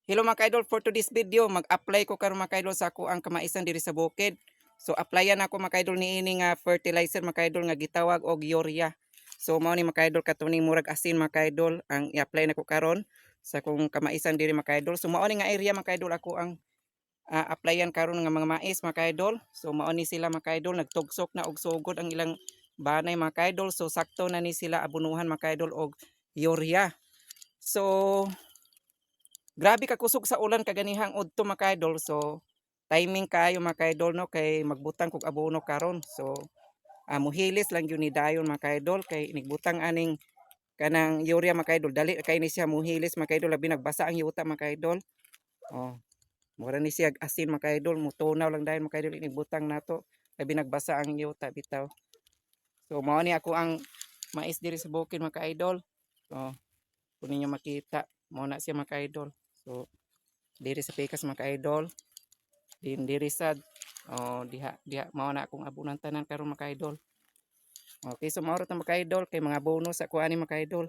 Hello mga ka-idol, for today's video, mag-apply ko karon mga ka-idol sa ako ang kamaisan diri sa bukid. So applyan ako mga ka-idol niini nga fertilizer mga ka-idol nga gitawag og urea. So mao ni mga ka-idol katuning murag asin mga ka-idol ang i-apply nako karon sa kung kamaisan diri mga ka-idol. So mao ni nga area mga ka-idol ako ang applyan karon nga mga mais mga ka-idol. So mao ni sila mga ka-idol nagtugsok na og sugod ang ilang banay mga ka-idol. So sakto na ni sila abunuhan mga ka-idol og urea. So grabe ka kusog sa ulan kaganihang udto mga ka-idol. So timing kayo mga ka-idol no kay magbutang kog abono karon. So muhilis lang yun ni dayon mga ka-idol kay nigbutang aning kanang urea mga ka-idol. Dali kay ni siya muhilis mga ka-idol labi nagbasa ang yuta mga ka-idol. Oh, mura ni siya asin mga ka-idol, mutunaw lang dayon mga ka-idol nigbutang nato labi nagbasa ang yuta bitaw. So mao ni ako ang mais diri sa bukid mga ka-idol. So kung ninyo makita, mao na siya mga ka-idol. So diri sa pikas mga ka-idol, din diri sad diha diha mao na akong abunan tanan karon mga ka-idol. Okay, so mao ra ta mga ka-idol kay mga bonus ako ani mga ka-idol.